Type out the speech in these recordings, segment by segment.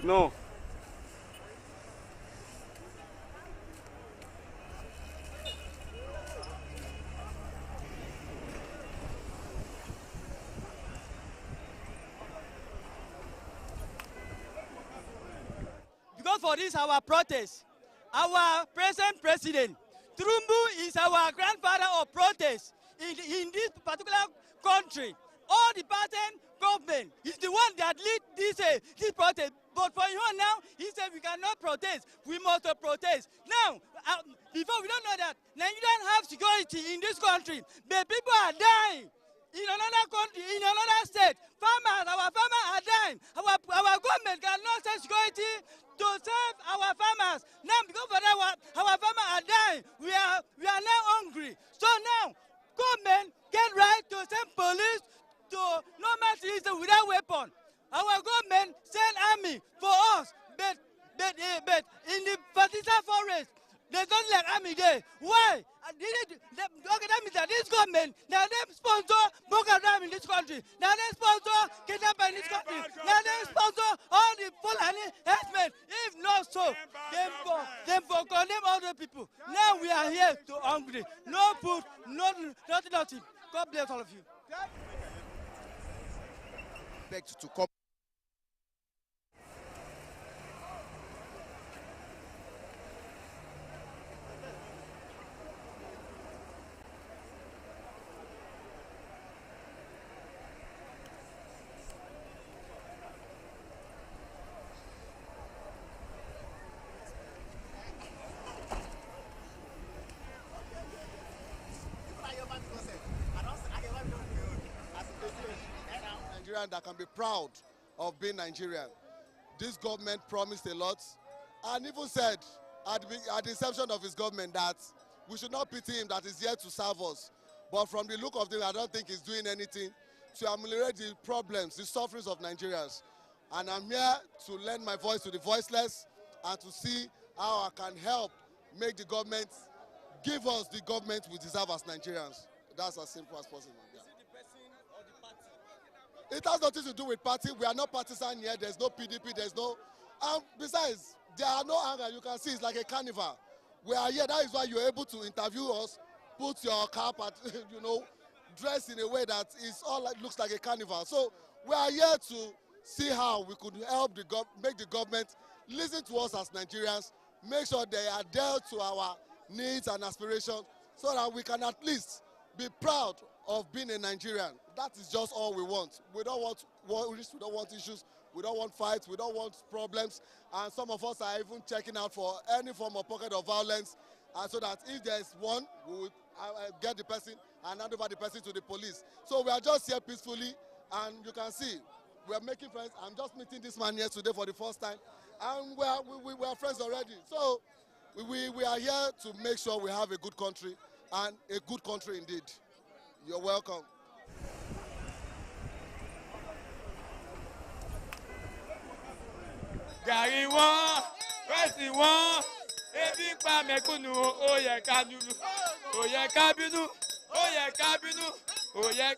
No. Because for this our protest, our present president, Trumbu is our grandfather of protest in this particular country. All the pattern government is the one that lead this protest. But for you now, he said we cannot protest. We must protest. Now, before we don't know that Nigeria have security in this country, but people are dying in another country, in another state. Farmers, our farmers are dying. Our government cannot send security to save our farmers. Now, because for that, our farmers are dying. We are now hungry. So now, government get right to send police to normal citizens without weapon. Our government send army for us, but in the particular forest, they don't like army there. Why? Okay, that means that this government, now they sponsor Boko Haram in this country. Now they sponsor kidnapping in this country. Now they sponsor all the Fulani herdsmen. If not so, then for condemn all the people. Now we are here to hungry. No food, nothing. God bless all of you. To come. That can be proud of being Nigerian. This government promised a lot and even said at the inception of his government that we should not pity him, that is here to serve us. But from the look of things, I don't think he's doing anything to ameliorate the problems, the sufferings of Nigerians. And I'm here to lend my voice to the voiceless and to see how I can help make the government give us the government we deserve as Nigerians. That's as simple as possible. Yeah. It has nothing to do with party. We are not partisan here. There's no PDP. There's no. Besides, there are no anger. You can see it's like a carnival. We are here. That is why you're able to interview us, put your cap at, dress in a way that is all looks like a carnival. So we are here to see how we could help make the government listen to us as Nigerians, make sure they are dealt to our needs and aspirations, so that we can at least be proud of being a Nigerian. That is just all we want. We don't want worries, we don't want issues, we don't want fights, we don't want problems, and some of us are even checking out for any form of pocket of violence, so that if there is one, we will get the person and hand over the person to the police. So we are just here peacefully, and you can see we are making friends. I'm just meeting this man here today for the first time, and we are friends already. So we are here to make sure we have a good country, and a good country indeed. You're welcome. Gàrí wọn, rẹ́sì wọn, ebi ń pa mẹ̀kúnnù, ó yẹ ká dúró, ó yẹ ká bínú, ó yẹ ká bínú, ó yẹ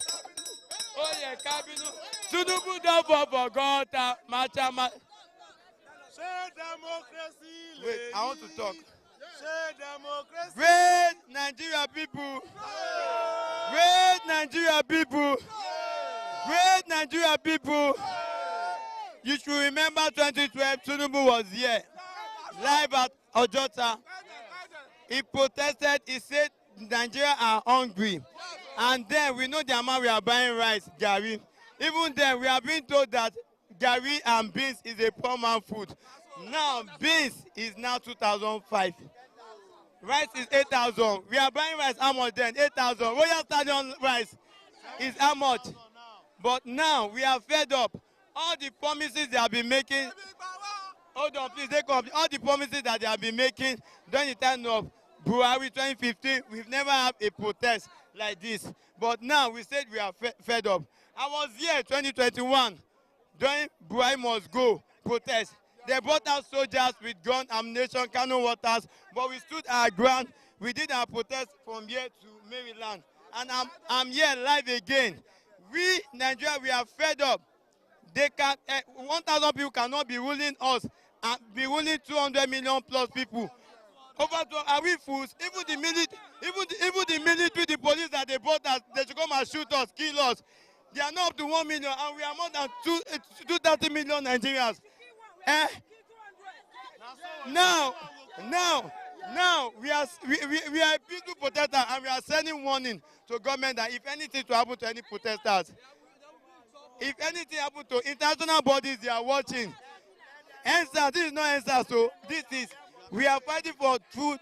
ká bínú. Tinubu don fall for gutter, machama. Wait, I want to talk. Great Nigeria people. Great Nigeria people. Great Nigeria people. You should remember 2012, Tinubu was here, live at Ojota. He protested, he said Nigeria are hungry. And then we know the amount we are buying rice, Gary. Even then, we have been told that Gary and beans is a poor man food. Now, beans is now 2,005. Rice is 8,000. We are buying rice how much then? 8,000. Royal Stadium rice is how much? But now, we are fed up. All the promises they have been making, hold on please, all the promises that they have been making during the time of Buhari 2015, we've never had a protest like this. But now we said we are fed up. I was here 2021 during Buhari must go protest. They brought out soldiers with gun, ammunition, cannon waters, but we stood our ground. We did our protest from here to Maryland. And I'm here live again. We, Nigeria, we are fed up. They can 1,000 people cannot be ruling us and be ruling 200 million plus people. Are we fools? Even the military, the police that they brought us, they should come and shoot us, kill us. They are not up to 1 million, and we are more than 230 million Nigerians. Now, we are a peaceful protester, and we are sending warning to government that if anything to happen to any protesters, if anything happen to international bodies, they are watching. Answer, this is not answer, so this is, we are fighting for true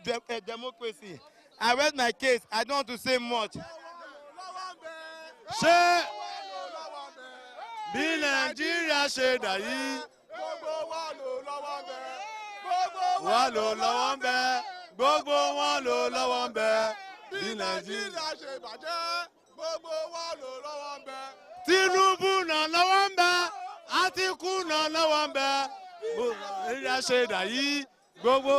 democracy. I read my case, I don't want to say much. Ṣé bí Nàìjíríà ṣe dà yìí? Wà ló lọ́wọ́ ń bẹ, gbogbo wọn ló lọ́wọ́ ń bẹ. Bí Nàìjíríà ṣe bàjẹ́, gbogbo wọn ló lọ́wọ́ ń bẹ. Tinubu náà lọ́wọ́ ń bẹ, Atiku náà lọ́wọ́ ń bẹ. Nàìjíríà ṣe dà yìí, gbogbo.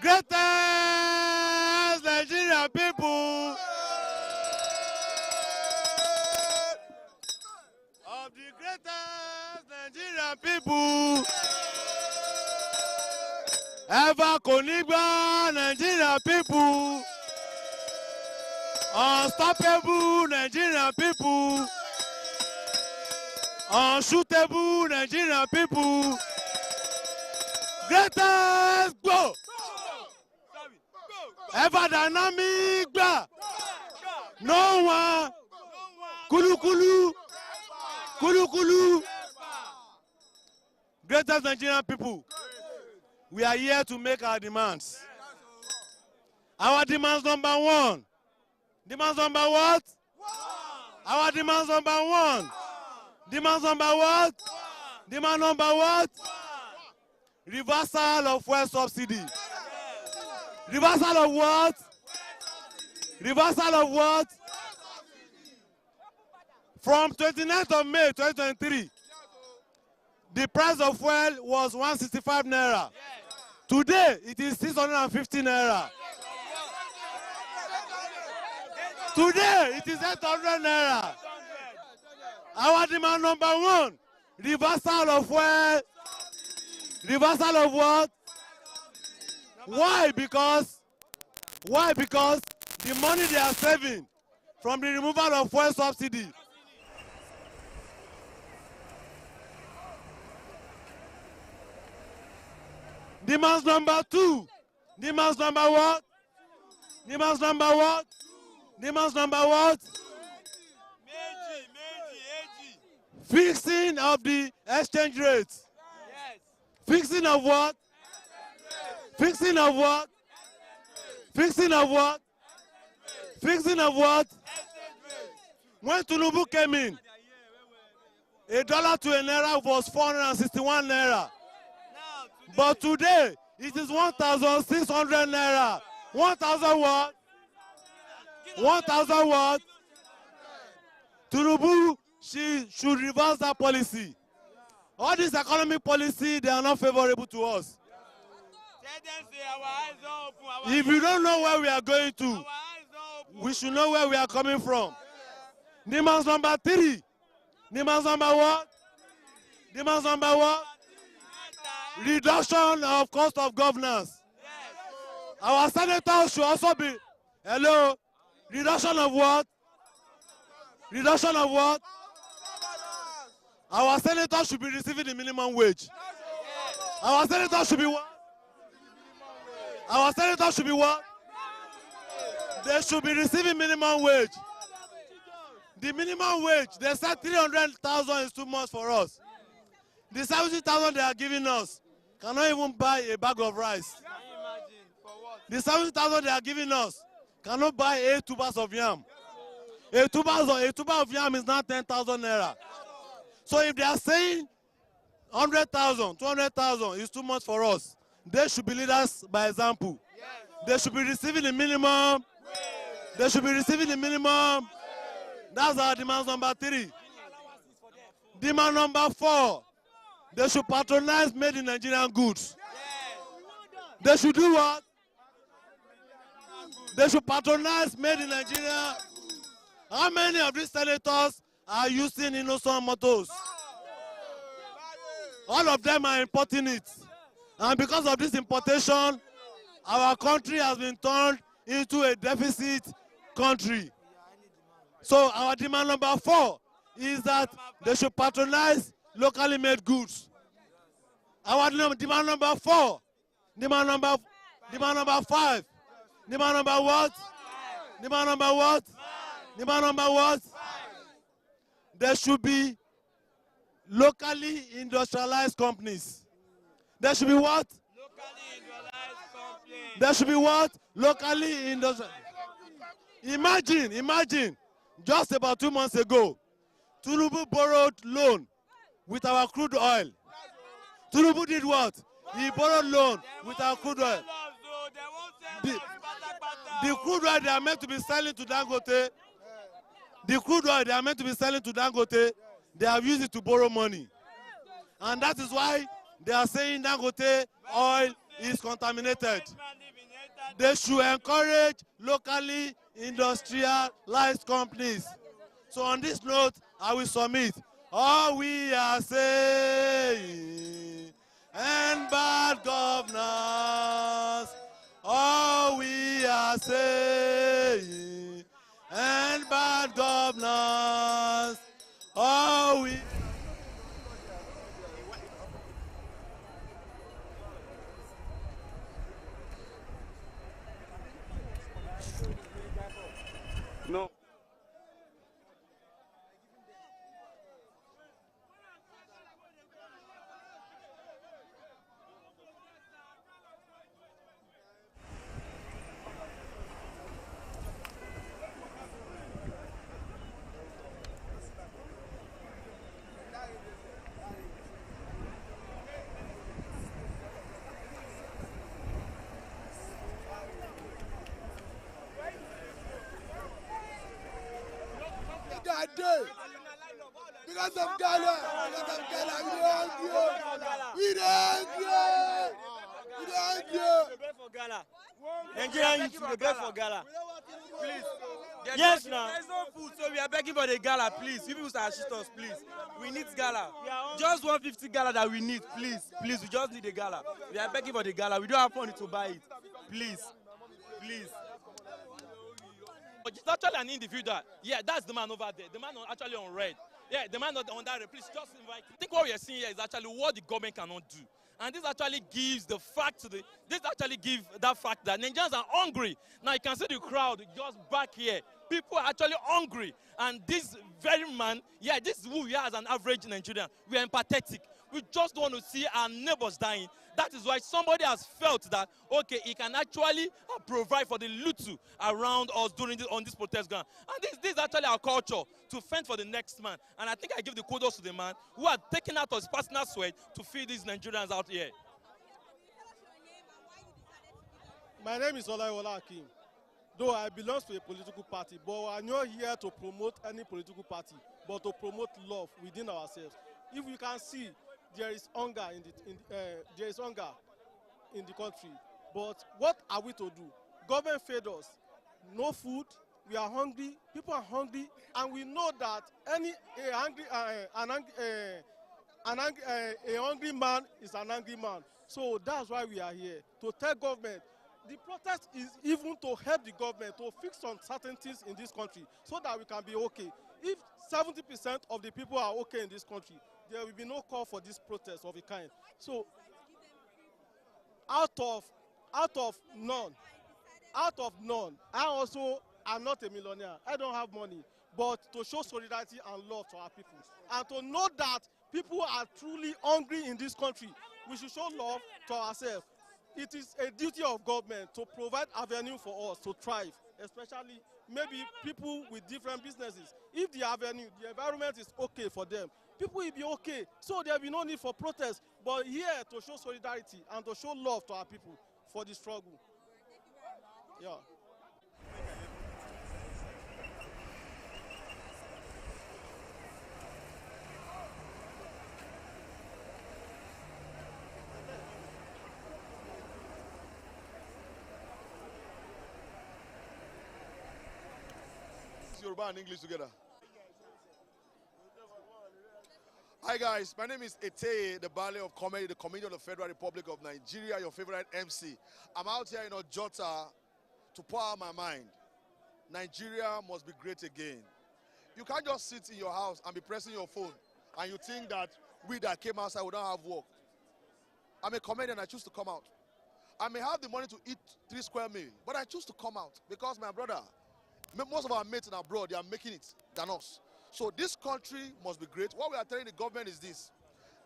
Greatest Nigerian people. Of the greatest Nigerian people. Ever Konigba Nigerian people. Unstoppable Nigerian people. Unshootable Nigerian people. Greatest go. Ever dynamic gba. No one. Kulu kulu. Kulu kulu. Greatest Nigerian people. We are here to make our demands. Our demands number one. Demands number what? Our demands number one. Demands number what? Demand number what? Reversal of fuel subsidy. Reversal of what? Reversal of what? From 29th of May 2023, the price of fuel was 165 naira. Today, it is 650 naira. Today, it is 800 naira. Our demand number one, reversal of fuel. Reversal of what? Why? Because the money they are saving from the removal of fuel subsidy. Demands number two. Demands number what? Demands number what? Demands number what? Fixing of the exchange rates. Fixing of what? Fixing of what? Fixing of what? Fixing of what? When Tinubu came in, $1 to a naira was 461 naira. But today, it is 1,600 naira. 1,000 what? 1,000 what? Tinubu, she should reverse that policy. All this economic policy, they are not favorable to us. If you don't know where we are going to, we should know where we are coming from. Demands number three. Demands number what? Demands number what? Reduction of cost of governance. Our senators should also be, hello, reduction of what? Reduction of what? Our senators should be receiving the minimum wage. Our senators should be what? Our senators should be what? They should be receiving minimum wage. The minimum wage, they said 300,000 is too much for us. The 70,000 they are giving us cannot even buy a bag of rice. The 70,000 they are giving us cannot buy 8 tubers of yam. A tuber of yam is now 10,000 naira. So if they are saying 100,000, 200,000 is too much for us, they should be leaders by example. They should be receiving the minimum. They should be receiving the minimum. That's our demand number three. Demand number four. They should patronize made in Nigerian goods. They should do what? They should patronize made in Nigeria. How many of these senators are using innocent motors? All of them are importing it. And because of this importation, our country has been turned into a deficit country. So our demand number 4 is that they should patronize locally made goods. Our demand number 4, demand number 5, demand number what? Demand number what? Demand number what? There should be locally industrialized companies. There should be what? Locally industrialized companies. There should be what? Locally industrialized. Imagine, just about 2 months ago, Tinubu borrowed loan with our crude oil. Tinubu did what? He borrowed loan with our crude oil. The crude oil they are meant to be selling to Dangote, they have used it to borrow money. And that is why they are saying Dangote oil is contaminated. They should encourage locally industrialized companies. So on this note, I will submit. All we are saying, and bad governance. All we are saying, and bad governance. All we... No. That day, because of Ghana, we don't care. Nigerian youth, we beg for gala. Please. Yes, now. There's no food, so we are begging for the gala, please. People should assist us, please. We need gala. Just 150 gala that we need, please. Please, we just need a gala. We are begging for the gala. We don't have money to buy it. Please. Please. But it's actually an individual. Yeah, that's the man over there. The man actually on red. Yeah, the man on that red. Please just invite. I think what we are seeing here is actually what the government cannot do. And this actually gives the fact to the, this actually gives that fact that Nigerians are hungry. Now you can see the crowd just back here. People are actually hungry. And this very man, yeah, this is who we are as an average Nigerian. We are empathetic. We just want to see our neighbors dying. That is why somebody has felt that, okay, he can actually provide for the little around us during this, on this protest ground. And this is actually our culture, to fend for the next man. And I think I give the kudos to the man who had taken out his personal sweat to feed these Nigerians out here. My name is Olaiwola Akim. Though I belong to a political party, but I'm not here to promote any political party, but to promote love within ourselves. If we can see, there is hunger in the country. But what are we to do? Government failed us. No food. We are hungry. People are hungry, and we know that a hungry man is an angry man. So that's why we are here, to tell government. The protest is even to help the government to fix some certain things in this country so that we can be okay. If 70% of the people are okay in this country, there will be no call for this protest of a kind. So out of none, I also am not a millionaire. I don't have money. But to show solidarity and love to our people, and to know that people are truly hungry in this country, we should show love to ourselves. It is a duty of government to provide avenue for us to thrive, especially maybe people with different businesses. If the environment is okay for them, people will be okay. So there will be no need for protest. But here to show solidarity and to show love to our people for the struggle. Yeah. Yoruba and English together. Hi guys, my name is Ete, the Ballet of Comedy, the comedian of the Federal Republic of Nigeria, your favorite MC. I'm out here in Ojota to pour out my mind. Nigeria must be great again. You can't just sit in your house and be pressing your phone and you think that we that came outside, we don't have work. I'm a comedian, I choose to come out. I may have the money to eat 3 square meals, but I choose to come out because my brother, most of our mates in abroad, they are making it than us. So this country must be great. What we are telling the government is this.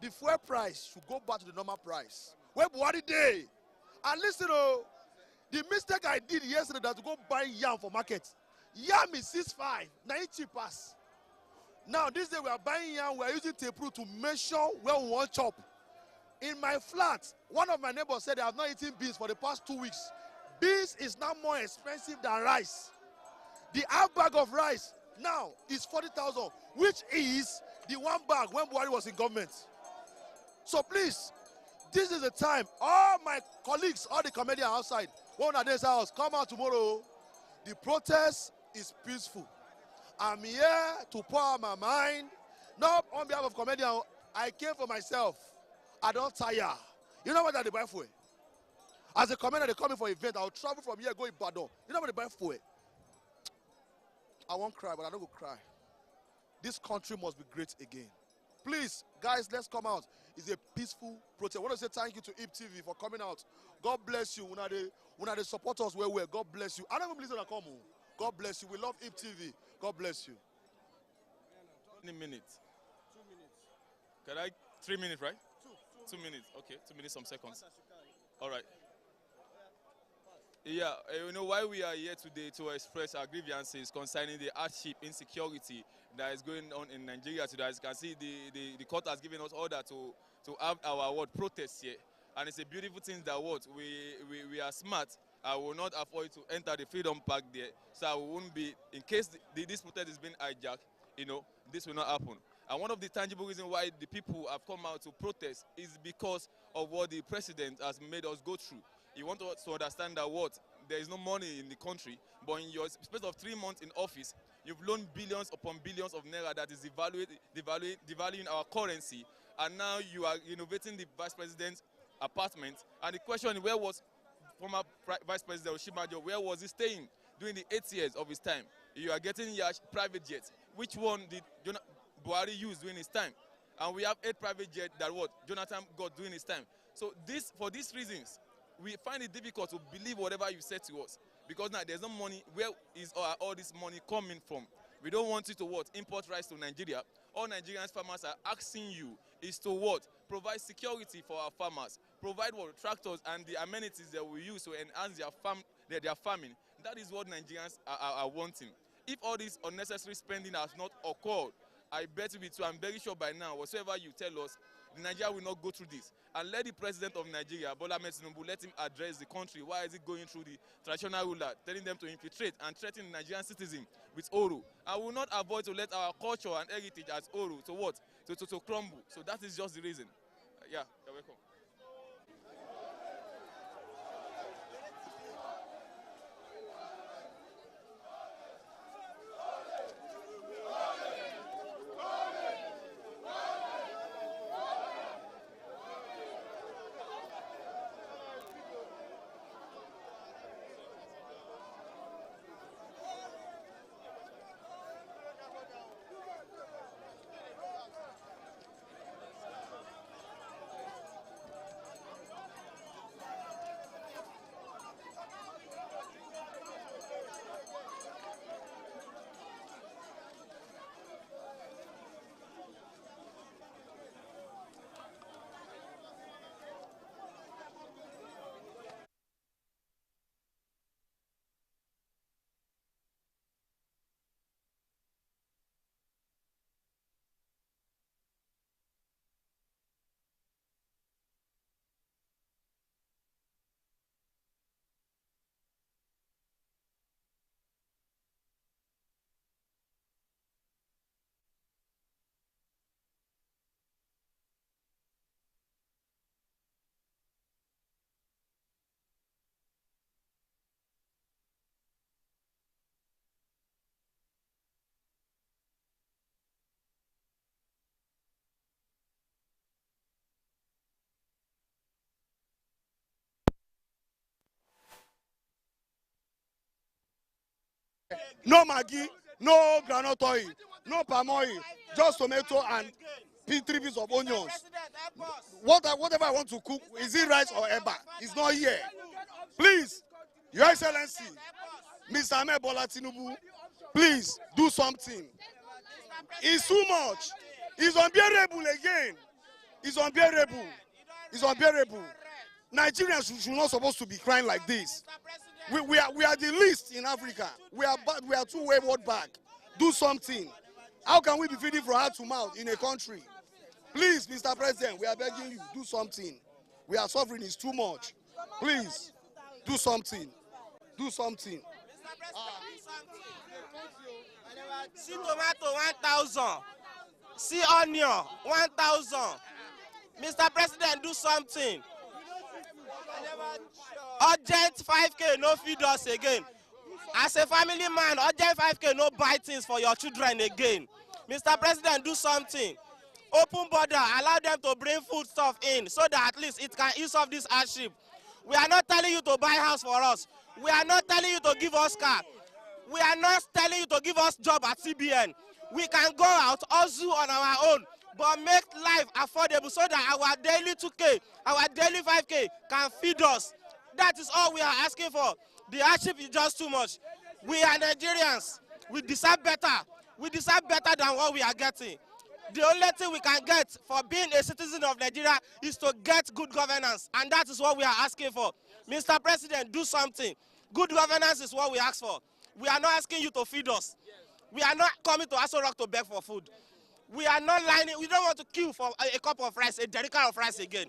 The fuel price should go back to the normal price. Where Buhari day. And listen, the mistake I did yesterday that to go buy yam for market. Yam is 6.5, 90 pass. Now this day we are buying yam, we are using tape rule to measure where we want chop. In my flat, one of my neighbors said they have not eaten beans for the past 2 weeks. Beans is now more expensive than rice. The half bag of rice now is 40,000, which is the 1 bag when Buhari was in government. So please, this is the time. All my colleagues, all the comedians outside, one at this house, come out tomorrow. The protest is peaceful. I'm here to pour out my mind. Not on behalf of comedians, I came for myself. I don't tire. You know what they buy for? As a comedian, they come in for an event. I'll travel from here, go to Ibadan. You know what they buy for? I won't cry, but I don't go cry. This country must be great again. Please, guys, let's come out. It's a peaceful protest. I want to say thank you to HipTv for coming out. God bless you. When they support us well. God bless you. I don't even listen to come. God bless you. We love HipTv. God bless you. 20 minutes. 2 minutes. Can I? 3 minutes, right? 2 minutes. Okay, 2 minutes, some seconds. All right. Yeah, you know why we are here today to express our grievances concerning the hardship, insecurity that is going on in Nigeria today. As you can see, the court has given us order to have our protest here. And it's a beautiful thing that we are smart. I will not afford to enter the Freedom Park there. So we won't be, in case this protest is being hijacked, this will not happen. And one of the tangible reasons why the people have come out to protest is because of what the president has made us go through. You want us to understand that there is no money in the country, but in your space of 3 months in office, you've loaned billions upon billions of naira that is devaluing our currency, and now you are renovating the vice president's apartment. And the question is, where was former Vice President Oshibajo, where was he staying during the 8 years of his time? You are getting your private jets. Which one did Buhari use during his time? And we have 8 private jets that Jonathan got during his time. So for these reasons, we find it difficult to believe whatever you said to us, because now there's no money. Where is all this money coming from? We don't want you to import rice to Nigeria. All Nigerian farmers are asking you is to provide security for our farmers, provide tractors and the amenities that we use to enhance their farming. That is what Nigerians are wanting. If all this unnecessary spending has not occurred, I bet you too, I'm very sure by now, whatsoever you tell us, Nigeria will not go through this. And let the president of Nigeria, Bola Ahmed Tinubu, let him address the country. Why is he going through the traditional ruler, telling them to infiltrate and threaten the Nigerian citizen with Oro? I will not avoid to let our culture and heritage as Oro to crumble. So that is just the reason. Yeah, you're welcome. No Maggi, no groundnut oil, no palm oil, just tomato and 3 pieces of onions. Whatever I want to cook, is it rice or eba? It's not here. Please, Your Excellency, Mr. Ahmed Bola Tinubu, please do something. It's too much. It's unbearable again. It's unbearable. It's unbearable. Nigerians should not supposed to be crying like this. We are the least in Africa. We are too wayward back. Do something. How can we be feeding from hand to mouth in a country? Please, Mr. President, we are begging you, do something. We are suffering, it's too much. Please, do something. Do something. See tomato 1,000. See onion 1,000. Mr. President, do something. Urgent 5K, no feed us again. As a family man, urgent 5K, no buy things for your children again. Mr. President, do something. Open border, allow them to bring food stuff in so that at least it can ease off this hardship. We are not telling you to buy house for us. We are not telling you to give us car. We are not telling you to give us job at CBN. We can go out, hustle on our own, but make life affordable so that our daily 2K, our daily 5K can feed us. That is all we are asking for. The hardship is just too much. We are Nigerians. We deserve better. We deserve better than what we are getting. The only thing we can get for being a citizen of Nigeria is to get good governance, and that is what we are asking for. Mr. President, do something. Good governance is what we ask for. We are not asking you to feed us. We are not coming to Aso Rock to beg for food. We are not lining. We don't want to queue for a cup of rice, a jerrycan of rice again.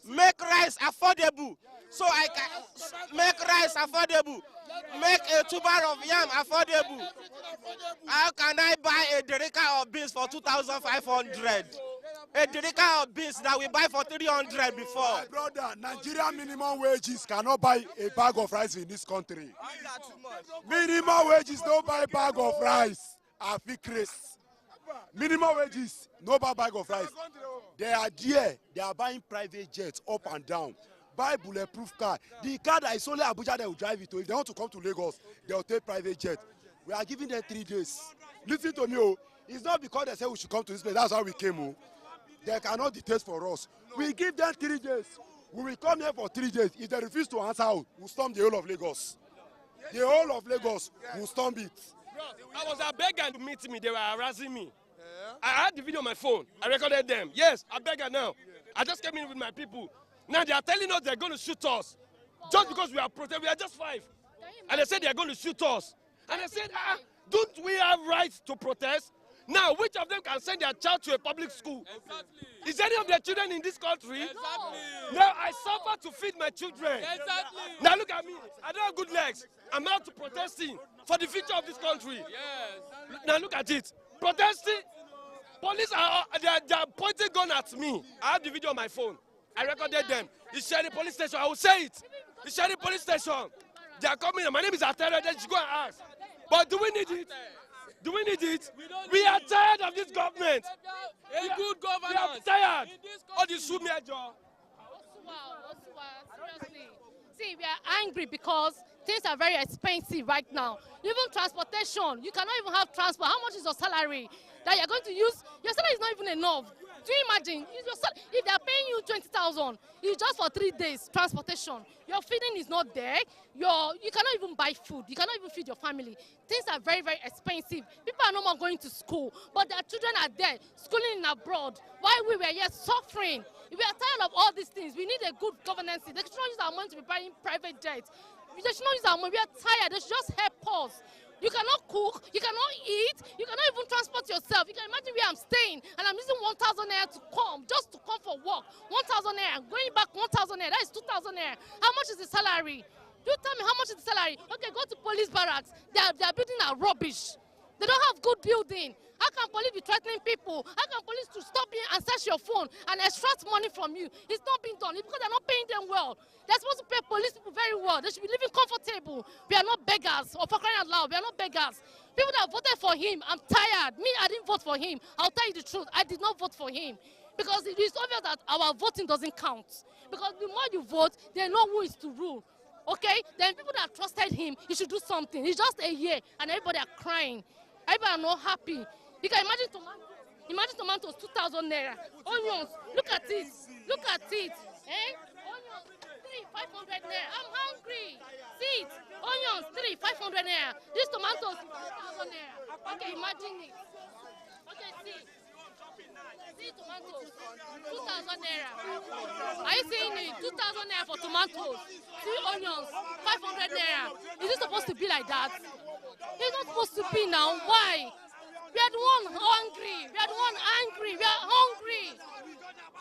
Make rice affordable. So I can make rice affordable. Make a tuber of yam affordable. How can I buy a jerrycan of beans for 2,500? A jerrycan of beans that we buy for 300 before. My brother, Nigerian minimum wages cannot buy a bag of rice in this country. Minimum wages don't buy a bag of rice. Afikres. Minimum wages, no buy bag of rice. They are there. They are buying private jets up and down. Buy bulletproof car. The car that is only Abuja, they will drive it to. If they want to come to Lagos, they will take private jet. We are giving them 3 days. Listen to me, oh. It's not because they say we should come to this place. That's how we came, oh. They cannot dictate for us. We give them 3 days. We will come here for 3 days. If they refuse to answer out, we'll storm the whole of Lagos. The whole of Lagos will storm it. I was a beggar to meet me. They were harassing me. I had the video on my phone. I recorded them. Yes, I beggar now. I just came in with my people. Now they are telling us they're going to shoot us. Just because we are protesting. We are just 5. And they said they are going to shoot us. And I said, don't we have rights to protest? Now, which of them can send their child to a public school? Exactly. Is any of their children in this country? Exactly. Now, I suffer to feed my children. Exactly. Now, look at me. I don't have good legs. I'm out to protesting for the future of this country. Yes. Now, look at it. Protesting. Police are pointing gun at me. I have the video on my phone. I recorded them. It's Sherry Police Station. I will say it. It's Sherry Police Station. They are coming. My name is Atera. Then you go and ask. But do we need it? Do we need it? We are tired of this government. A good governance. We are tired. All this shoot me at your. Seriously. See, we are angry because things are very expensive right now. Even transportation, you cannot even have transport. How much is your salary that you're going to use? Your salary is not even enough. Do you imagine? If they are paying you 20,000, it's just for 3 days transportation. Your feeding is not there. You cannot even buy food. You cannot even feed your family. Things are very, very expensive. People are no more going to school, but their children are there, schooling abroad. While we were here suffering, we are tired of all these things. We need a good governance. They should not use our money to be buying private jets. They should not use our money. We are tired. They should just help us. You cannot cook, you cannot eat, you cannot even transport yourself. You can imagine where I'm staying and I'm using 1,000 naira to come, just to come for work. 1,000 naira, going back 1,000 naira, that is 2,000 naira. How much is the salary? You tell me how much is the salary? Okay, go to police barracks. Their building are rubbish. They don't have good building. How can police be threatening people? How can police to stop you and search your phone and extract money from you? It's not being done. It's because they're not paying them well. They're supposed to pay police people very well. They should be living comfortable. We are not beggars. Or for crying out loud, we are not beggars. People that voted for him, I'm tired. Me, I didn't vote for him. I'll tell you the truth. I did not vote for him. Because it is obvious that our voting doesn't count. Because the more you vote, they know who is to rule. Okay? Then people that trusted him, he should do something. It's just a year and everybody are crying. Everybody are not happy. You can imagine tomatoes. Imagine tomatoes, 2,000 naira. Onions, look at it. Look at it. Eh? Onions, 3,500 naira. I'm hungry. See it. Onions, 3,500 naira. These tomatoes, 2,000 naira. Okay, imagine it. Okay, see. See tomatoes, 2,000 naira. Are you seeing it? 2,000 naira for tomatoes. See onions, 500 naira. Is it supposed to be like that? It's not supposed to be now. Why? We are the one hungry. We are the one angry. We are hungry.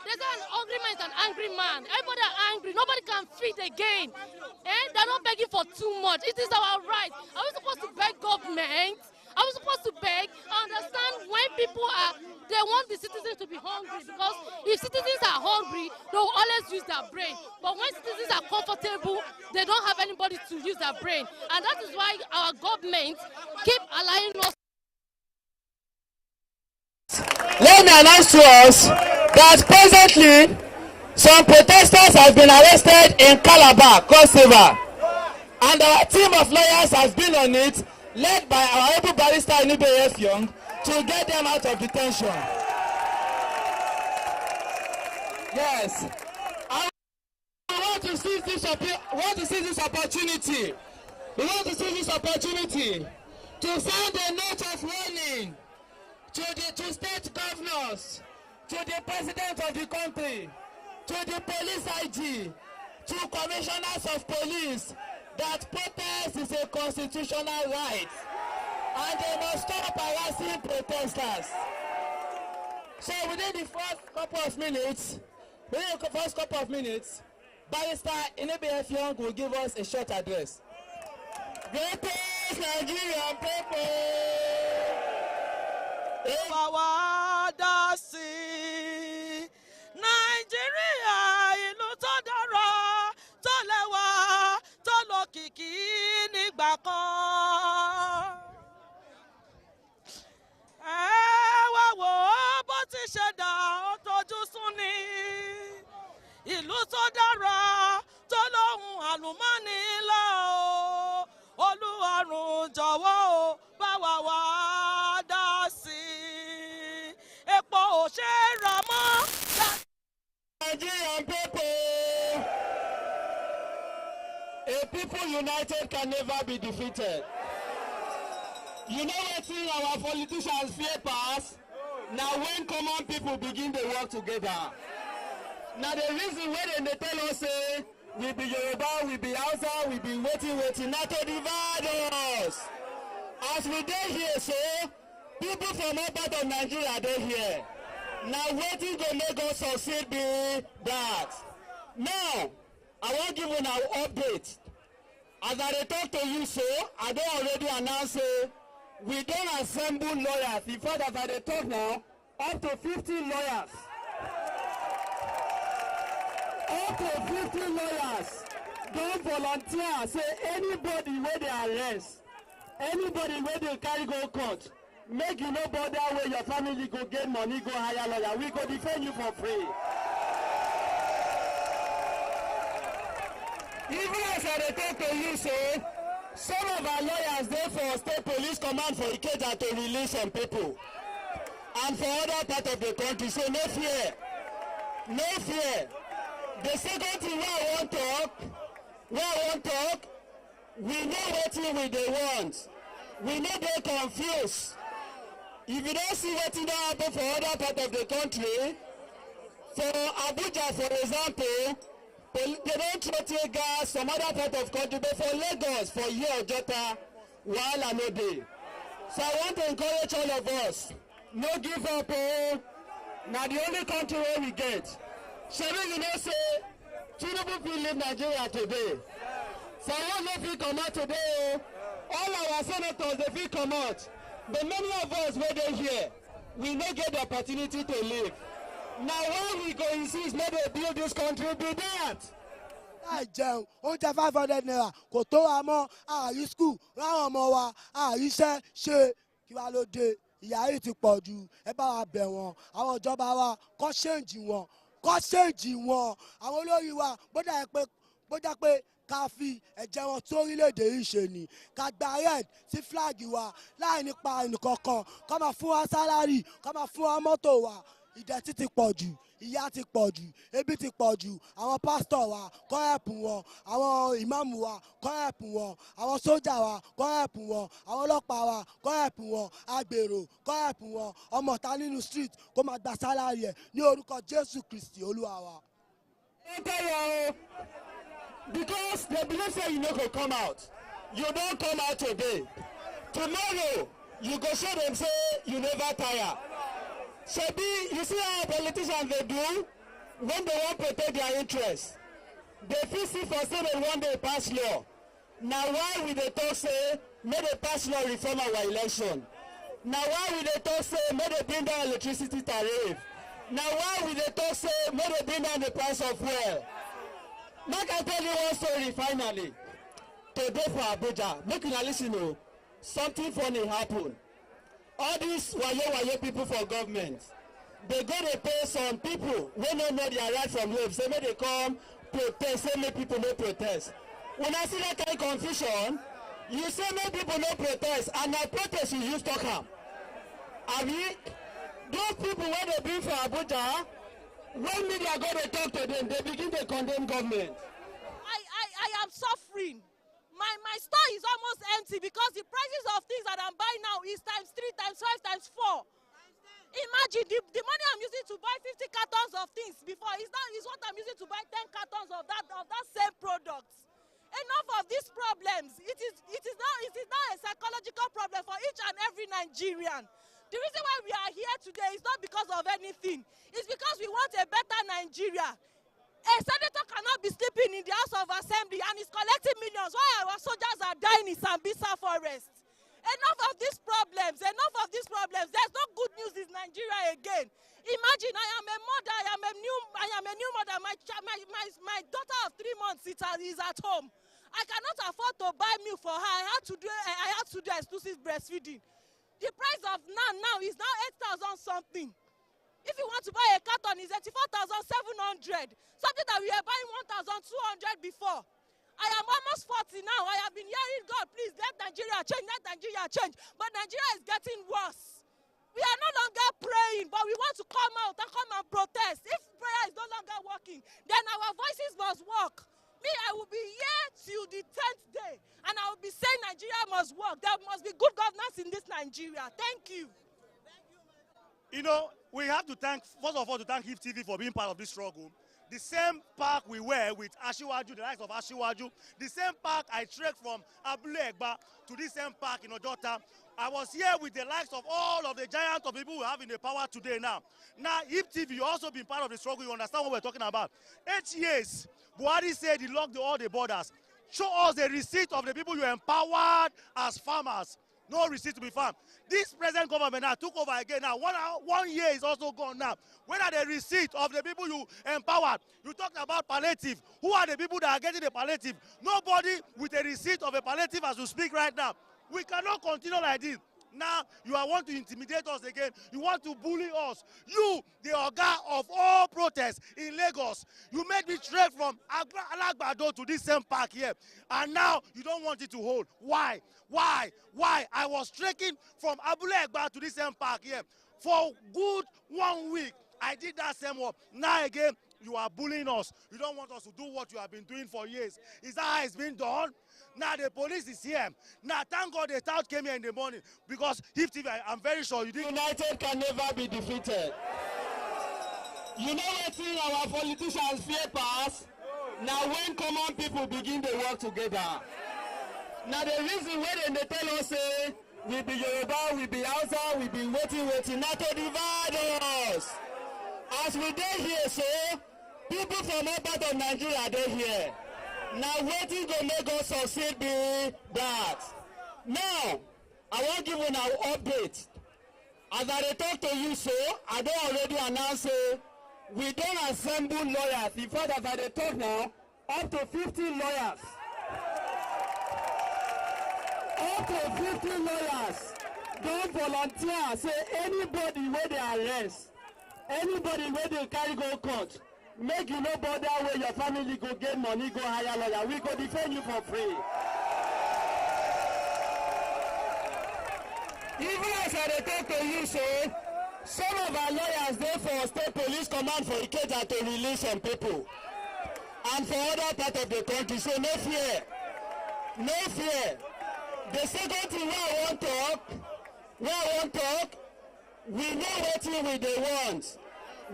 There's an hungry man is an angry man. Everybody are angry. Nobody can feed again. They're not begging for too much. It is our right. Are we supposed to beg government? Are we supposed to beg? I understand when people they want the citizens to be hungry, because if citizens are hungry, they will always use their brain. But when citizens are comfortable, they don't have anybody to use their brain. And that is why our government keep allowing us. Let me announce to us that presently some protesters have been arrested in Calabar, Cross River, and our team of lawyers has been on it, led by our able barrister Inibere Young, to get them out of detention. Yes, I want to seize this opportunity. We want to seize this opportunity to send a note of warning to state governors, to the president of the country, to the police IG, to commissioners of police, that protest is a constitutional right and they must stop harassing protesters. So within the first couple of minutes, Barrister Inibere Young will give us a short address. Greatest Nigerian people! Ìwàwá dá sí Nàìjíríà, ìlú tó dára, tó lẹ́wà, tó lókìkí nígbà kan. Ẹ wá wò ó bó ti ṣe dà, ó tójú sún ni. Ìlú tó dára, tó lóhun àlùmọ́ọ́nì ńlá o. Olúwarùn jọ̀wọ́ o, bá wa wá dá sí. Epo ò ṣe é rà mọ́. Nigerian people, a people united can never be defeated. You know what thing our politicians fear pass? Now when common people begin to work together. Now the reason why they tell us say we be Yoruba, we be Hausa, we be waiting, not to divide us. As we dey here, so people from all part of Nigeria dey here. Now waiting to make us succeed be that. Now, I want to give you an update. As I talk to you, so I don't already announce we don't assemble lawyers. In fact, as I talk now, up to 50 lawyers. Up to 50 lawyers don't volunteer. Say anybody where they arrest, anybody where they carry go court, make you no bother where your family go get money, go hire lawyer. We go defend you for free. Even as I talk to you, so some of our lawyers there for state police command for Ikeja to release some people, and for other part of the country. So no fear, no fear. The second thing where I want to talk, we know what we they want. We know they confused. If you don't see what they happen for other part of the country, for Abuja, for example, they don't throw tear gas, some other part of country, but for Lagos, for here, Jota, while I no day. So I want to encourage all of us, no give up. Now the only country where we get. Shebi, you know, say, Tinubu will leave Nigeria today. So all of you come out today, all our senators, they will come out. But many of us where they here, we don't get the opportunity to live. Now why we go insist maybe build this country, be that. I jẹun oúnjẹ 500 naira kò tó wa mọ́ ààrí skul ráwọn ọmọ wa ààrí iṣẹ́ ṣe kí wá ló dé ìyà yìí ti pọ̀ jù ẹ bá wa bẹ̀ wọ́n àwọn ìjọba wa kọ́ ṣéǹjì wọn àwọn olórí wa bódà ẹ pé bó jẹ́ pé ká fi ẹ̀jẹ̀ wọn tó orílẹ̀-èdè yìí ṣe ni ká gba red sí flag wa láì nípa ẹnìkankan ká máa fún wa sálárì ká máa fún wa mọ́tò wa ìdẹ̀tí ti pọ̀ jù ìyà ti pọ̀ jù ebi ti pọ̀ jù àwọn pásítọ̀ wa kọ́ ẹ̀pù wọn àwọn ìmáàmù wa kọ́ ẹ̀pù wọn àwọn sójà wa kọ́ ẹ̀pù wọn àwọn ọlọ́pàá wa kọ́ ẹ̀pù wọn agbèrò kọ́ ẹ̀pù wọn ọmọ ta nínú street kó máa gba sálárì ẹ̀ ní orúkọ Jésù Kristi Olúwa wa. Because they believe say you no go come out, you don come out today. Tomorrow you go show them say you never tire. Shebi, you see how politicians they do when they want to protect their interests. They feel see for say they one day pass law. Now why we dey talk say make they pass law reform our election? Now why we dey talk say make they bring down electricity tariff? Now why we dey talk say make they bring down the price of fuel? Make I tell you one story finally. Today for Abuja, make una listen o. Something funny happen. All these wayo people for government, they go to pay some people wey no know their right from left, say make they come protest, say make people no protest. When I see that kind of confusion, you say make people no protest, and na protest you use talk am. Abi, those people wey they bring for Abuja, when media go to talk to them, they begin to condemn government. I am suffering. My store is almost empty because the prices of things that I'm buying now is times 3, times 5, times 4. Imagine the money I'm using to buy 50 cartons of things before is what I'm using to buy 10 cartons of that same product. Enough of these problems. It is not a psychological problem for each and every Nigerian. The reason why we are here today is not because of anything. It's because we want a better Nigeria. A senator cannot be sleeping in the House of Assembly and is collecting millions while our soldiers are dying in Sambisa forest. Enough of these problems. Enough of these problems. There's no good news in Nigeria again. Imagine I am a mother. I am a new mother. My daughter of 3 months is at home. I cannot afford to buy milk for her. I had to do exclusive breastfeeding. The price of naan now is now 8,000 something. If you want to buy a carton, it's 84,700. Something that we were buying 1,200 before. I am almost 40 now. I have been hearing, God, please let Nigeria change, let Nigeria change. But Nigeria is getting worse. We are no longer praying, but we want to come out and come and protest. If prayer is no longer working, then our voices must work. Me, I will be here till the 10th day, and I will be saying Nigeria must work. There must be good governance in this Nigeria. Thank you. You know, we have to thank, first of all, to thank HipTv for being part of this struggle. The same park we were with Ashiwaju, the likes of Ashiwaju, the same park I trekked from Abule Egba to this same park in Ojota. I was here with the likes of all of the giants of people we have in the power today now. Now, HipTv, you also been part of the struggle. You understand what we're talking about. 8 years, Buhari said he locked all the borders. Show us the receipt of the people you empowered as farmers. No receipt to be found. This present government now took over again now. 1 year is also gone now. Where are the receipt of the people you empowered? You talked about palliative. Who are the people that are getting the palliative? Nobody with a receipt of a palliative as we speak right now. We cannot continue like this. Now, you want to intimidate us again. You want to bully us. You, the Oga of all protests in Lagos, you made me trek from Alagbado to this same park here. And now, you don't want it to hold. Why? Why? Why? I was trekking from Abule Egba to this same park here. For good 1 week, I did that same work. Now again, you are bullying us. You don't want us to do what you have been doing for years. Is that how it's been done? Now the police is here. Now thank God the town came here in the morning because HipTv, I'm very sure you didn't. United can never be defeated. You know what thing our politicians fear pass? Now when common people begin to work together. Now the reason why they tell us say we be Yoruba, we be Hausa, we be waiting, not to divide us. As we dey here, so people from all part of Nigeria dey here. Now waiting to make us succeed be that. Now, I want to give you an update. As I talk to you, so I don't already announce we don't assemble lawyers. In fact, as I talk now, up to 50 lawyers. Up to 50 lawyers don't volunteer. Say anybody where they arrest, anybody where they carry go court, make you no bother where your family go get money, go hire lawyer. We go defend you for free. Even as I talk to you, say, some of our lawyers therefore state police command for Ikeja to release some people. And for other part of the country, so no fear. No fear. The second thing I want to talk, we know what we they want.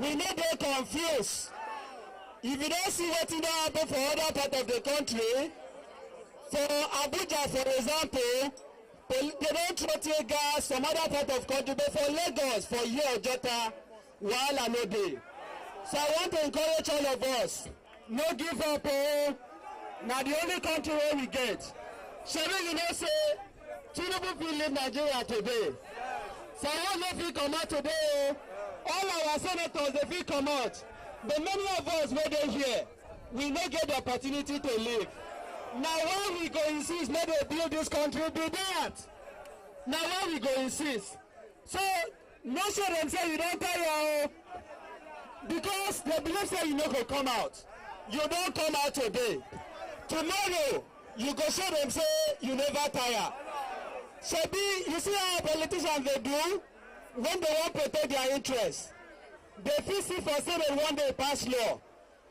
We know they confused. If you don't see what happen for other part of the country, for Abuja, for example, they don't throw tear gas, some other part of country, but for Lagos, for you, Jota, while I know day. So I want to encourage all of us, no give up. Now the only country where we get. Shall you know say, Tinubu will leave Nigeria today. So I want to come out today. All our senators, they will come out. But many of us where they here, we not get the opportunity to live. Now why we go insist, may they build this country, do that. Now why we go insist. So, not sure them say you don't tire, because they believe say you not go come out. You don't come out today. Tomorrow, you go show them say you never tire. Shebi, you see how politicians they do when they want to protect their interests. They feel see for say they want to pass law.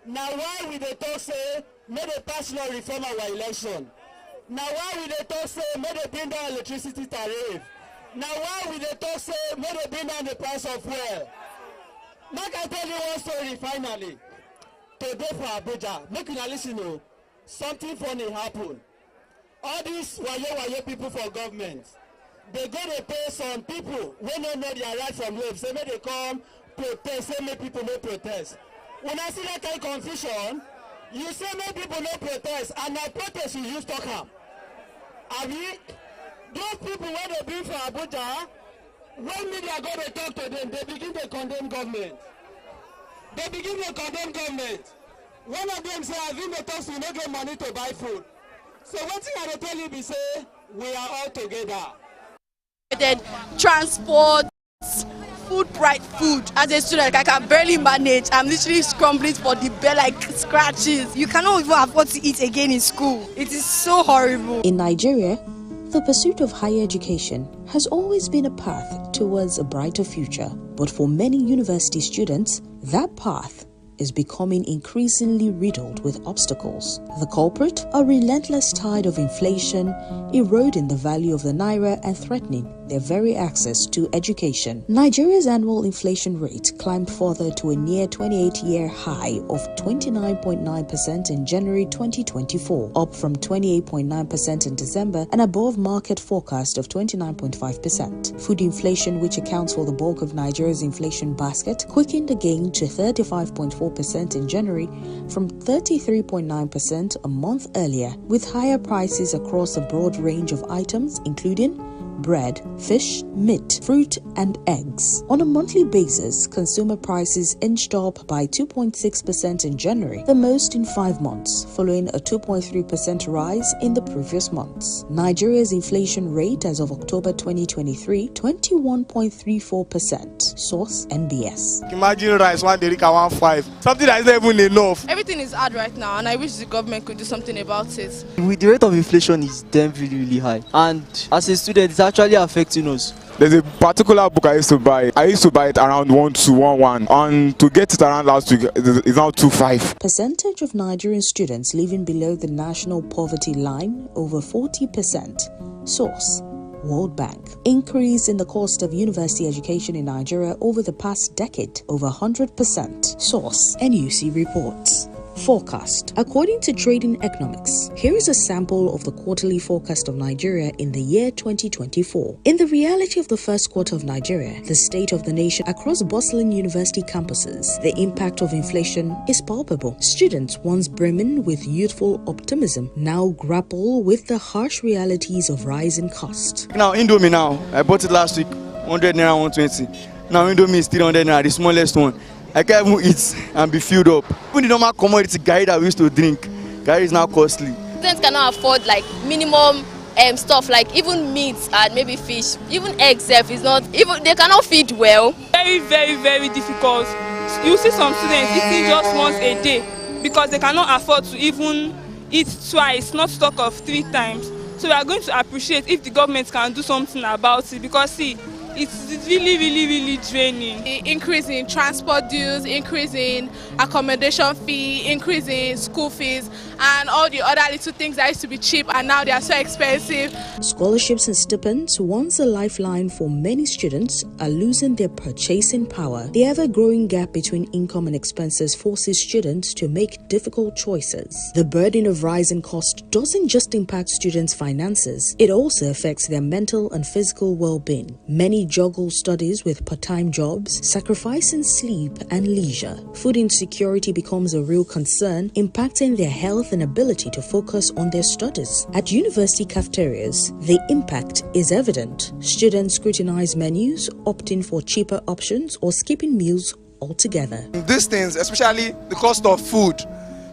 Now why will they talk say may they pass law reform our election? Now why will they talk say may they bring down electricity tariff? Now why will they talk say may they bring down the price of fuel? Make I tell you one story finally. Today for Abuja, make you listen to something funny happen. All these wayo people for government, they go to pay some people when they know their right from left. Say may they come protest, say may people no protest. When I see that kind of confusion, you say may people no protest, and now protest you use talk am. I mean, those people when they bring for Abuja, when media go to talk to them, they begin to condemn government. They begin to condemn government. One of them say, I've been the talks, we don't get money to buy food. So one thing I will tell you is say, we are all together. Transport, food. As a student, I can barely manage. I'm literally scrambling for the bell like scratches. You cannot even afford to eat again in school. It is so horrible. In Nigeria, the pursuit of higher education has always been a path towards a brighter future. But for many university students, that path is becoming increasingly riddled with obstacles. The culprit, a relentless tide of inflation, eroding the value of the naira and threatening their very access to education. Nigeria's annual inflation rate climbed further to a near 28-year high of 29.9% in January 2024, up from 28.9% in December, and above market forecast of 29.5%. Food inflation, which accounts for the bulk of Nigeria's inflation basket, quickened again to 35.4% in January from 33.9% a month earlier, with higher prices across a broad range of items including bread, fish, meat, fruit, and eggs. On a monthly basis, consumer prices inched up by 2.6% in January, the most in 5 months, following a 2.3% rise in the previous months. Nigeria's inflation rate as of October 2023, 21.34%. Source NBS. Imagine rice 1 derika 1.5, something that is not even enough. Everything is hard right now, and I wish the government could do something about it. With the rate of inflation is damn really high, and as a student, it's actually affecting us. There's a particular book I used to buy. I used to buy it around 1,211, and to get it around last week is now 2.5. Percentage of Nigerian students living below the national poverty line over 40%. Source World Bank. Increase in the cost of university education in Nigeria over the past decade, over 100%. Source NUC reports. Forecast. According to Trading Economics, here is a sample of the quarterly forecast of Nigeria in the year 2024. In the reality of the first quarter of Nigeria, the state of the nation across bustling university campuses, the impact of inflation is palpable. Students, once brimming with youthful optimism, now grapple with the harsh realities of rising cost. Now, Indomie now, I bought it last week, 100 naira, 120. Now, Indomie is 300 naira, the smallest one. I can't even eat and be filled up. Even the normal commodity gari that we used to drink, gari is now costly. Students cannot afford like minimum stuff like even meat and maybe fish, even eggs is not, even they cannot feed well. Very difficult. you see some students eating just once a day because they cannot afford to even eat twice, not to talk of 3 times. So we are going to appreciate if the government can do something about it, because see, it's really draining. The increase in transport dues, increase in accommodation fee, increase in school fees, and all the other little things that used to be cheap and now they are so expensive. Scholarships and stipends, once a lifeline for many students, are losing their purchasing power. The ever-growing gap between income and expenses forces students to make difficult choices. The burden of rising costs doesn't just impact students' finances, it also affects their mental and physical well-being. Many juggle studies with part-time jobs, sacrificing sleep and leisure. Food insecurity becomes a real concern, impacting their health and ability to focus on their studies. At university cafeterias, the impact is evident. Students scrutinize menus, opting for cheaper options or skipping meals altogether. These things, especially the cost of food,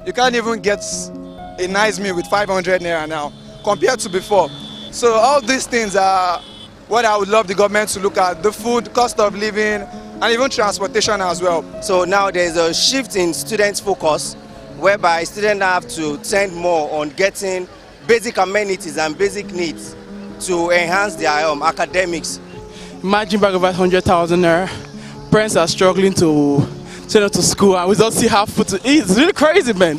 you can't even get a nice meal with 500 naira now compared to before. So all these things are what I would love the government to look at: the food, cost of living, and even transportation as well. So now there's a shift in students' focus, whereby students have to tend more on getting basic amenities and basic needs to enhance their academics. Imagine back over 100,000 naira. Parents are struggling to send them to school and we don't see how food to eat. It's really crazy, man.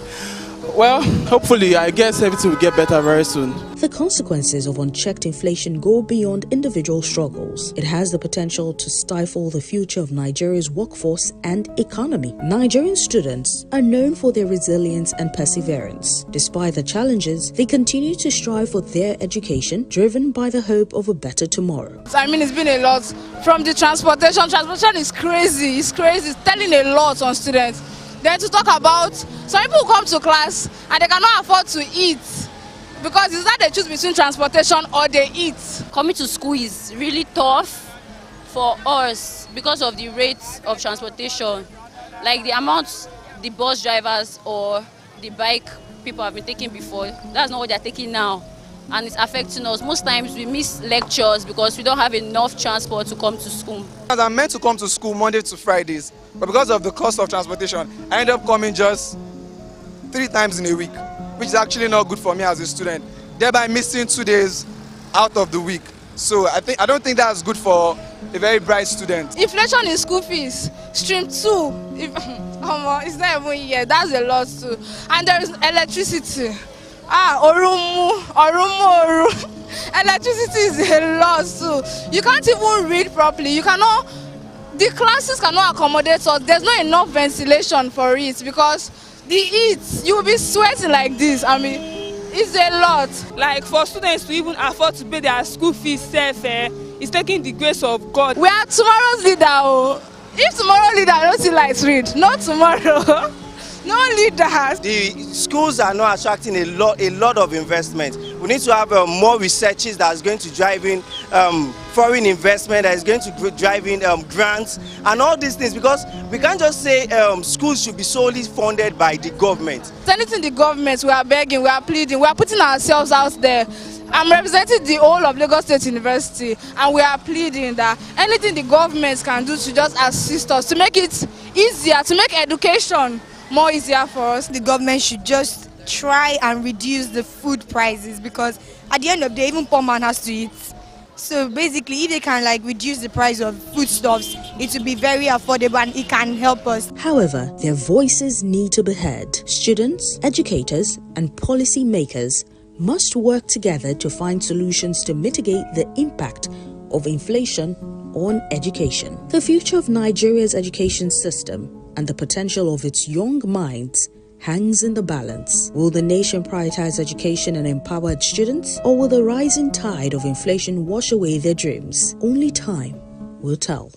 Well, hopefully, I guess everything will get better very soon. The consequences of unchecked inflation go beyond individual struggles. It has the potential to stifle the future of Nigeria's workforce and economy. Nigerian students are known for their resilience and perseverance. Despite the challenges, they continue to strive for their education, driven by the hope of a better tomorrow. I mean, it's been a lot. From the transportation is crazy. It's crazy. It's telling a lot on students. Then to talk about some people who come to class and they cannot afford to eat because it's that they choose between transportation or they eat. Coming to school is really tough for us because of the rates of transportation. Like the amount the bus drivers or the bike people have been taking before, that's not what they're taking now. And it's affecting us. Most times we miss lectures because we don't have enough transport to come to school. I'm meant to come to school Monday to Fridays, but because of the cost of transportation, I end up coming just 3 times in a week, which is actually not good for me as a student, thereby missing 2 days out of the week. So I don't think that's good for a very bright student. Inflation in school fees, stream 2, it's not even here, that's a lot too. And there is electricity. Electricity is a lot too. You can't even read properly. The classes cannot accommodate us. There's not enough ventilation for it because the heat, you will be sweating like this. I mean, it's a lot. Like for students to even afford to pay their school fees, it's taking the grace of God. We are tomorrow's leader. Oh. If tomorrow's leader don't see lights read, not tomorrow. No leaders. The schools are not attracting a lot of investment. We need to have more researches that's going to drive in foreign investment, that is going to drive in grants and all these things, because we can't just say schools should be solely funded by the government. Anything the government, we are begging, we are pleading, we are putting ourselves out there. I'm representing the whole of Lagos State University and we are pleading that anything the government can do to just assist us, to make it easier, to make education more easier for us. The government should just try and reduce the food prices, because at the end of the day, even poor man has to eat. So basically, if they can reduce the price of foodstuffs, it will be very affordable and it can help us. However, their voices need to be heard. Students, educators, and policy makers must work together to find solutions to mitigate the impact of inflation on education. The future of Nigeria's education system and the potential of its young minds hangs in the balance. Will the nation prioritize education and empower its students, or will the rising tide of inflation wash away their dreams? Only time will tell.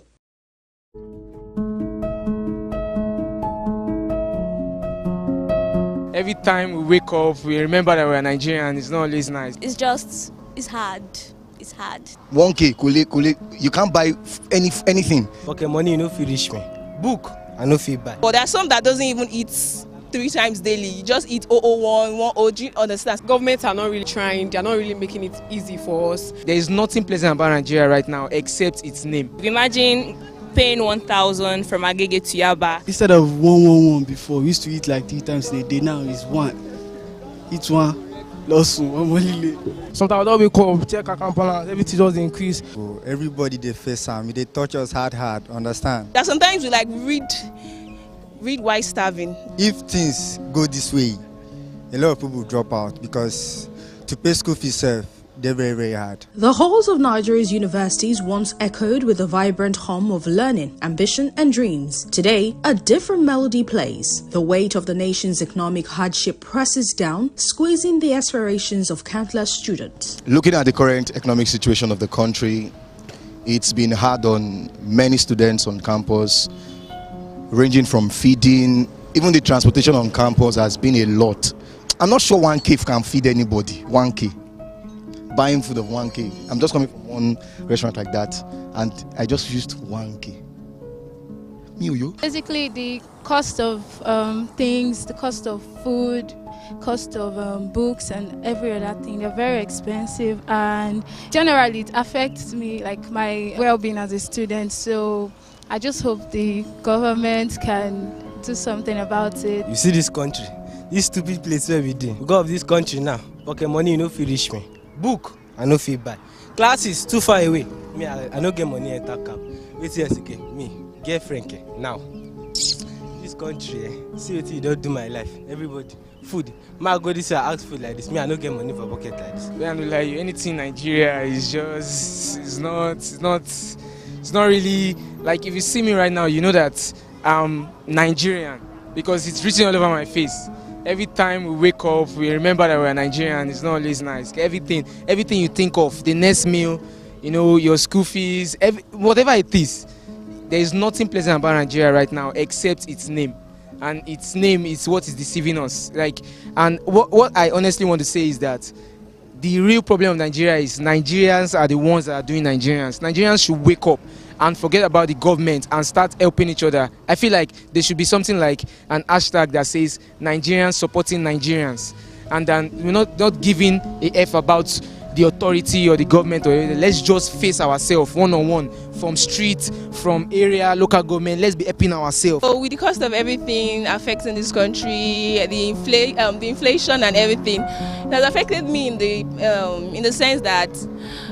Every time we wake up, we remember that we're Nigerian. It's not always nice. It's hard. It's hard. 1K, you can't buy anything. Okay, money you know feel reach me. Book, I know feel buy. But there are some that doesn't even eat 3 times daily. You just eat 001, 1OG, understand? Governments are not really trying. They are not really making it easy for us. There is nothing pleasant about Nigeria right now except its name. Imagine paying 1,000 from Agege to Yaba. Instead of 111 before, we used to eat like 3 times in a day. Now it's 1. Eat 1. Sometimes I don't wake up, check account balance, everything just increase. Everybody they face they touch us hard, understand? That sometimes we like read while starving. If things go this way, a lot of people drop out because to pay school fees they're very, very hard. The halls of Nigeria's universities once echoed with the vibrant hum of learning, ambition and dreams. Today, a different melody plays. The weight of the nation's economic hardship presses down, squeezing the aspirations of countless students. Looking at the current economic situation of the country, it's been hard on many students on campus, ranging from feeding, even the transportation on campus has been a lot. I'm not sure 1K can feed anybody, 1K. Buying food of 1K. I'm just coming from one restaurant like that and I just used 1K. Basically, the cost of things, the cost of food, cost of books and every other thing, they're very expensive, and generally it affects me, like my well-being as a student. So I just hope the government can do something about it. You see this country, this stupid place where we do. We go of this country now, pocket money you no fit reach me. Book, I no fit buy. Classes too far away. Me, I no get money enter cab. Wait years again. Me, get Frankie now. This country, see what you don't do my life. Everybody, food. Ma go this year ask food like this. Me, I no get money for pocket like this. I don't like you. Anything in Nigeria is just it's not really like, if you see me right now, you know that I'm Nigerian because it's written all over my face. Every time we wake up, we remember that we're Nigerian. It's not always nice. Everything you think of, the next meal, you know, your school fees, whatever it is, there is nothing pleasant about Nigeria right now except its name. And its name is what is deceiving us. And what I honestly want to say is that the real problem of Nigeria is Nigerians are the ones that are doing Nigerians. Nigerians should wake up and forget about the government and start helping each other. I feel like there should be something like an hashtag that says Nigerians supporting Nigerians, and then we're not giving a F about the authority or the government or anything. Let's just face ourselves one-on-one, from street, from area, local government. Let's be helping ourselves. So with the cost of everything affecting this country, the inflation and everything, it has affected me in the sense that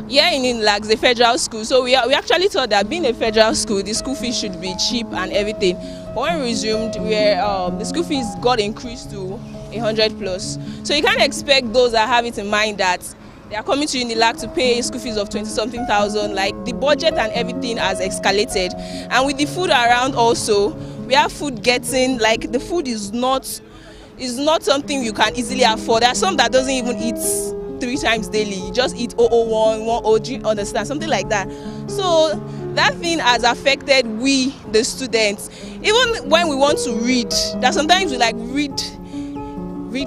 in like the federal school. So we actually thought that being a federal school, the school fees should be cheap and everything. But when we resumed, the school fees got increased to 100+. So you can't expect those that have it in mind that they are coming to Unilag to pay school fees of 20-something thousand. Like, the budget and everything has escalated, and with the food around also, we have food getting, like, the food is not something you can easily afford. There are some that doesn't even eat 3 times daily. You just eat 001, 1OG, understand, something like that. So that thing has affected we, the students. Even when we want to read, that sometimes we like read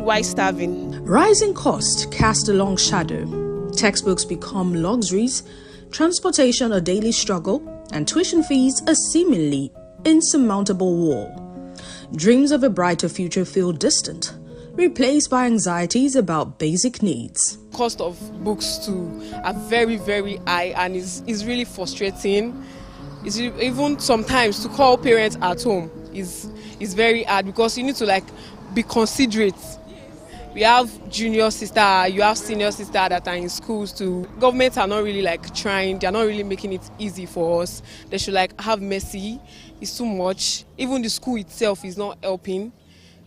while starving. Rising costs cast a long shadow. Textbooks become luxuries, transportation a daily struggle, and tuition fees a seemingly insurmountable wall. Dreams of a brighter future feel distant, replaced by anxieties about basic needs. Cost of books too are very, very high, and is really frustrating. It's even sometimes to call parents at home is very hard, because you need to like be considerate. We have junior sister, you have senior sister that are in schools too. Governments are not really like trying, they're not really making it easy for us. They should like have mercy. It's too much. Even the school itself is not helping.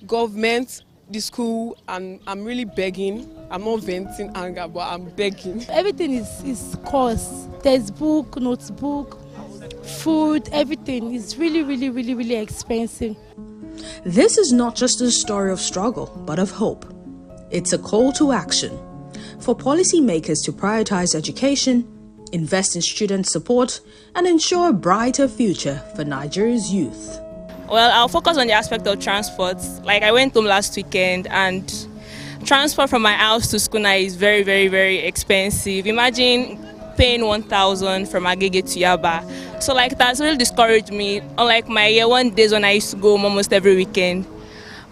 Government, the school, and I'm really begging. I'm not venting anger, but I'm begging. Everything is cost. There's book, notebook, food, everything is really, really, really, really expensive. This is not just a story of struggle, but of hope. It's a call to action for policymakers to prioritize education, invest in student support, and ensure a brighter future for Nigeria's youth. Well, I'll focus on the aspect of transport. Like, I went home last weekend, and transport from my house to school now is very, very, very expensive. Imagine paying 1,000 from Agege to Yaba. So like, that's really discouraged me. Unlike my year 1 days when I used to go home almost every weekend.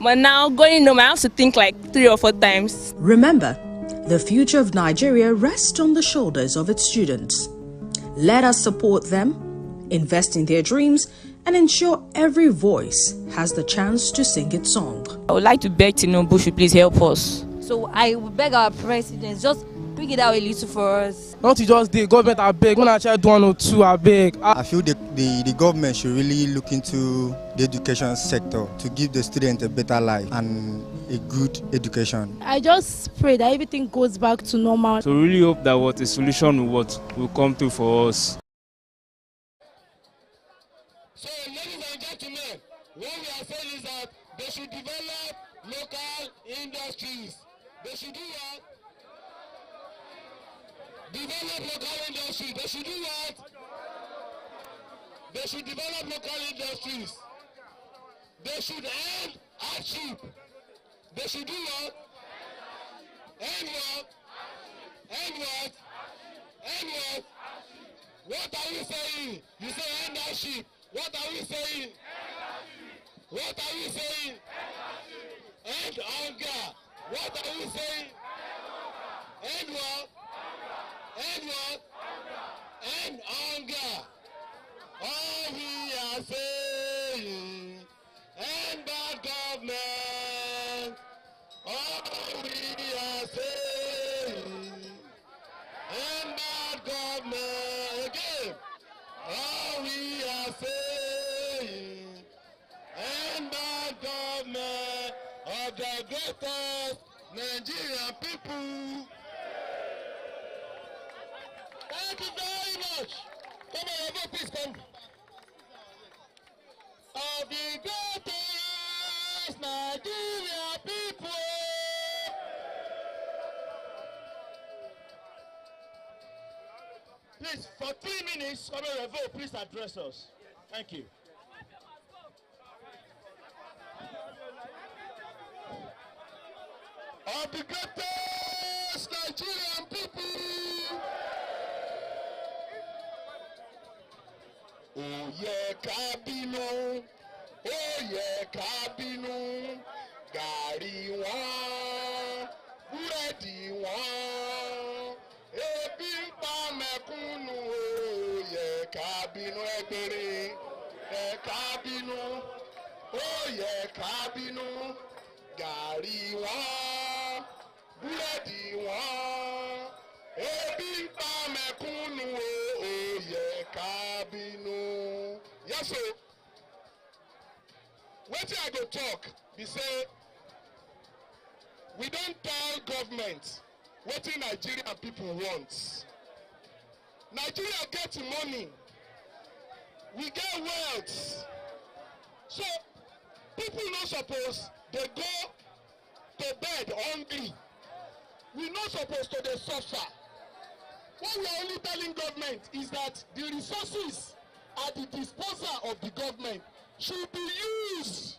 But now going home, I have to think like 3 or 4 times. Remember, the future of Nigeria rests on the shoulders of its students. Let us support them, invest in their dreams, and ensure every voice has the chance to sing its song. I would like to beg Tinubu should please help us. So I would beg our president, just bring it out a little for us. Not to just the government, I beg. When I try do 1 or 2, I beg. I feel the government should really look into the education sector to give the student a better life and a good education. I just pray that everything goes back to normal. So really hope that a solution will come through for us. So, ladies and gentlemen, what we are saying is that they should develop local industries. They should do what? Develop local industries. They should do what? They should develop local industries. They should end hardship. They should do what? End what? End what? End what? What are you saying? You say end hardship. What are we saying? What are we saying? End hunger. What are we saying? End what? End what? End hunger. All we are saying, end bad government. All we are saying, end bad government. Again. All we are saying, end bad government of the greatest Nigerian people. Thank you very much. Come on, please come. Of the greatest Nigerian people. Please, for 3 minutes, come on, vote, please address us. Thank you. Of the greatest Nigerian people. Oh yeah, Kabino. Oh yeah, Kabino. Gàrí wọn, búrẹ́dì wọn. Ebi ń pa mẹ̀kúnnù o, yẹ ká bínú ẹgbẹ̀rẹ̀, yẹ ká bínú, ó yẹ ká bínú, gàrí wọn, búrẹ́dì wọn, ebi ń pa mẹ̀kúnnù o, yẹ ká bínú. Yes, sir. Wetin I go talk be say we don't tell government wetin Nigerian people want. Nigeria get money, we get wealth, so people no suppose dey go to bed hungry. We no suppose to dey suffer. What we are only telling government is that the resources at the disposal of the government should be used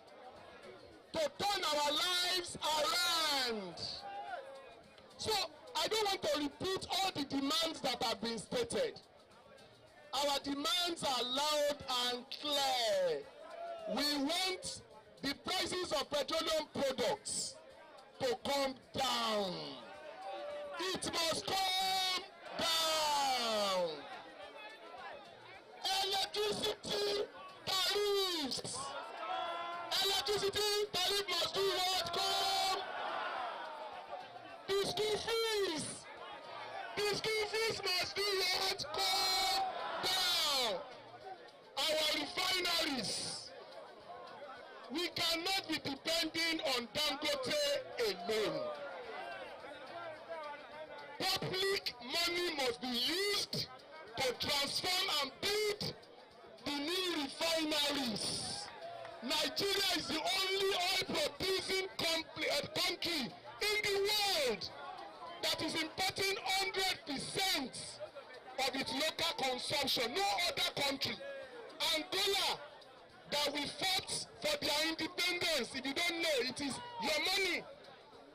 to turn our lives around. So I don't want to repeat all the demands that have been stated. Our demands are loud and clear. We want the prices of petroleum products to come down. It must come down. Electricity tariffs. Electricity tariff must do what? Come. The school fees. The school fees must do what? Come down. Our refineries. We cannot be depending on Dangote alone. Public money must be used to transform and build the new refineries. Nigeria is the only oil-producing country in the world that is importing 100% of its local consumption. No other country. Angola, that we fought for their independence. If you don't know, it is your money,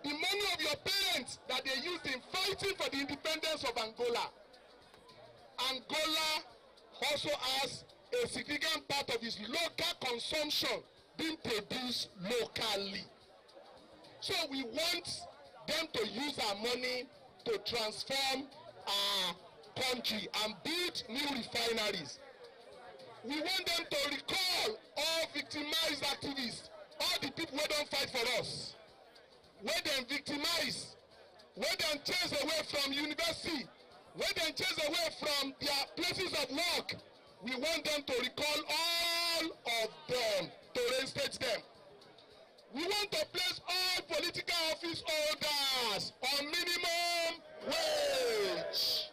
the money of your parents that they used in fighting for the independence of Angola. Angola also has a significant part of its local consumption being produced locally. So we want them to use our money to transform our country and build new refineries. We want them to recall all victimized activists, all the people who don't fight for us, where them victimized, where them chased away from university, where them chased away from their places of work. We want them to recall all of them, to reinstate them. We want to place all political office holders on minimum wage.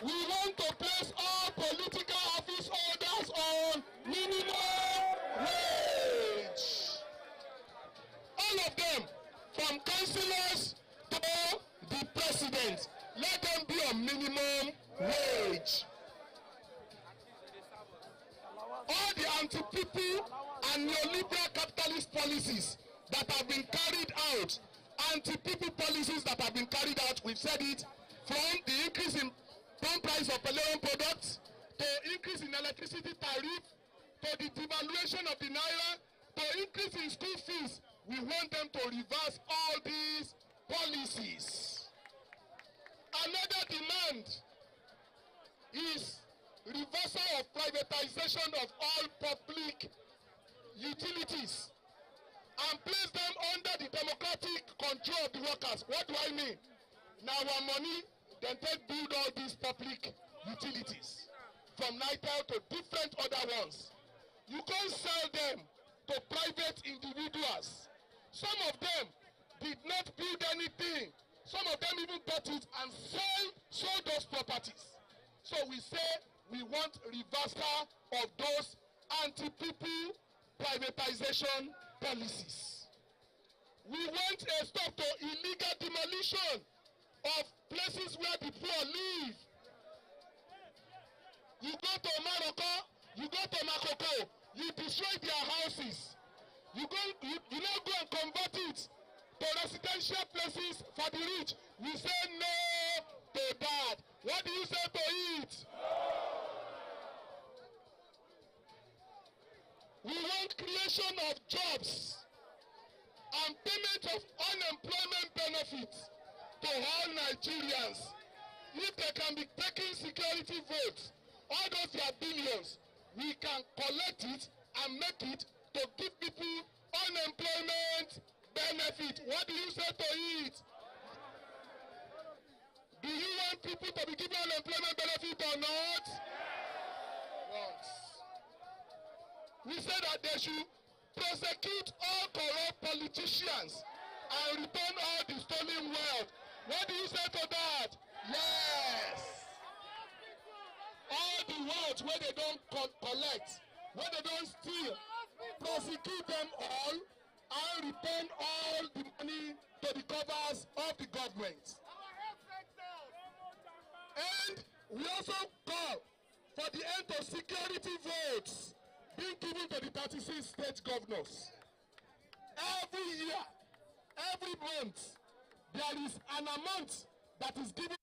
We want to place all political office holders on minimum wage. All of them, from councillors to the president, let them be on minimum wage. All the anti-people and neoliberal capitalist policies that have been carried out, anti-people policies that have been carried out, we've said it, from the increase in pump price of petroleum products, to increase in electricity tariff, to the devaluation of the naira, to increase in school fees. We want them to reverse all these policies. Another demand is reversal of privatization of all public utilities and place them under the democratic control of the workers. What do I mean? Now our money, then take build all these public utilities from NITEL to different other ones. You can't sell them to private individuals. Some of them did not build anything. Some of them even bought it and sold those properties. So we say we want reversal of those anti-people privatization policies. We want a stop to illegal demolition of places where the poor live. You go to Morocco, you go to Makoko, you destroy their houses. You now go and convert it to residential places for the rich. We say no to that. What do you say to it? We want creation of jobs and payment of unemployment benefits to all Nigerians. If they can be taking security votes, all those their billions, we can collect it and make it to give people unemployment benefit. What do you say to it? Do you want people to be given unemployment benefit or not? Once. We say that they should prosecute all corrupt politicians and return all the stolen wealth. What do you say to that? Yes. All the wealth where they don't collect, where they don't steal, prosecute them all and return all the money to the coffers of the government. And we also call for the end of security votes being given to the 36 state governors. Every year, every month, there is an amount that is given